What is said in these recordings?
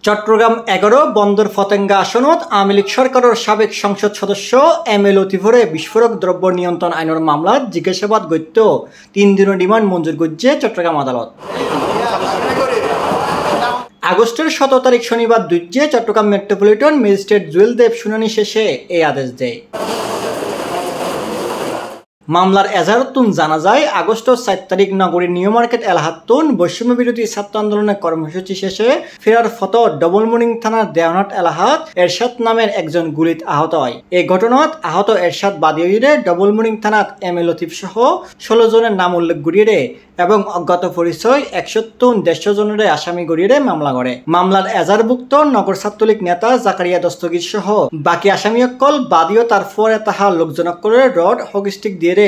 চট্টগ্রাম ১১ বন্দর ফতেঙ্গা আসনত আওয়ামী লীগ সরকারের সাবেক সংসদ সদস্য এম এ লতিফরে বিস্ফোরক দ্রব্য নিয়ন্ত্রণ আইনের মামলাত জিজ্ঞাসাবাদ গত্য ৩ দিনের রিমান্ড মঞ্জুর করছে চট্টগ্রাম আদালত। আগস্টের ১৭ তারিখ শনিবার দুইজে চট্টগ্রাম মেট্রোপলিটন ম্যাজিস্ট্রেট জুয়েল দেব শুনানি শেষে এই আদেশ দেয়। মামলার এজাহারতুন জানা যায় আগস্টের ৪ তারিখ নগরীর নিউ মার্কেট এলাহাতুন বৈষম্য বিরোধী ছাত্র আন্দোলনের কর্মসূচি শেষে ফেরার ফত ডবল মর্নিং থানার দেওয়ানহাট এলাহাত এরশাদ নামের একজন গুলিত আহত হয়। এই ঘটনাত আহত এরশাদ বাদীরে ডবল মর্নিং থানাত এম এ লতিফ সহ ১৬ জনের নাম উল্লেখ করিয়ে এবং অজ্ঞাত পরিচয় ১১৩ জনের আসামি গড়িয়ে মামলা করে। মামলার এজাহারভুক্ত নগর ছাত্রলীগ নেতা জাকারিয়া দস্তগীর সহ বাকি আসামিসকল বাদীও তারপরে তাহা লোকজনকলের রড হকিস্টিক দিয়ে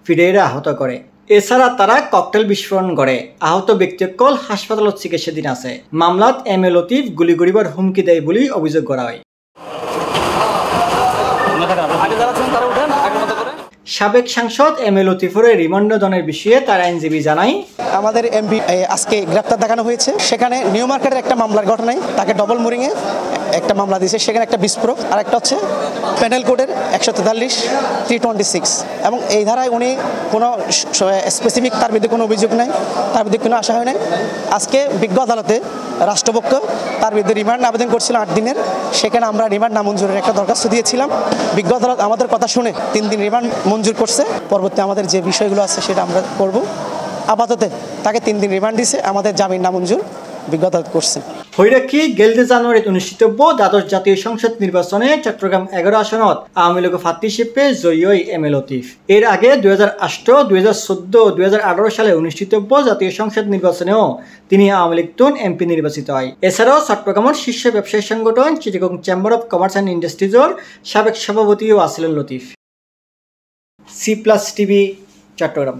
ফিরে আহত করে। এছাড়া তারা ককটেল বিস্ফোরণ করে। আহত ব্যক্তিসকল হাসপাতালত চিকিৎসাধীন আছে। মামলাত এম এ লতিফ গুলি করিবার হুমকি দেয় বলে অভিযোগ করা হয়। সাবেক সাংসদ এম এ লতিফরের রিমান্ড দনের বিষয়ে তার আইনজীবী জানায়, আমাদের এমপি আজকে গ্রেপ্তার দেখানো হয়েছে। সেখানে নিউ মার্কেটের একটা মামলার ঘটনায় তাকে ডবল মোরিংয়ে একটা মামলা দিয়েছে, সেখানে একটা বিস্ফোরক, আর একটা হচ্ছে প্যানেল কোডের ১৪৩/326 এবং এই ধারায় উনি কোনো স্পেসিফিক তার বিরুদ্ধে কোনো অভিযোগ নাই, তার বিরুদ্ধে কোনো আশা হয় নাই। আজকে বিজ্ঞ আদালতে রাষ্ট্রপক্ষ তার বিরুদ্ধে রিমান্ড আবেদন করছিল ৮ দিনের। সেখানে আমরা রিমান্ড নামঞ্জুরের একটা দরখাস্ত দিয়েছিলাম। বিজ্ঞ আদালত আমাদের কথা শুনে ৩ দিন রিমান্ড মঞ্জুর করছে। পরবর্তী আমাদের যে বিষয়গুলো আছে সেটা আমরা করব। আপাতত তাকে ৩ দিন রিমান্ড দিছে, আমাদের জামিন নামঞ্জুর বিজ্ঞ আদালত করছে। হৈরাক্ষী গেলদে জানুয়ারিত অনুষ্ঠিতব্য দ্বাদশ জাতীয় সংসদ নির্বাচনে চট্টগ্রাম ১১ আসনত আওয়ামী লীগ প্রার্থী হিসেবে জয়ী হয় এম এ লতিফ। এর আগে ২০০৮, ২০১৪, ২০১৮ সালে অনুষ্ঠিতব্য জাতীয় সংসদ নির্বাচনেও তিনি আওয়ামী লীগ তুন এমপি নির্বাচিত হয়। এছাড়াও চট্টগ্রামের শীর্ষ ব্যবসায়ী সংগঠন Chittagong chamber of commerce and ইন্ডাস্ট্রিজের সাবেক সভাপতিও আছিলেন লতিফ। C+ TV Chittagong.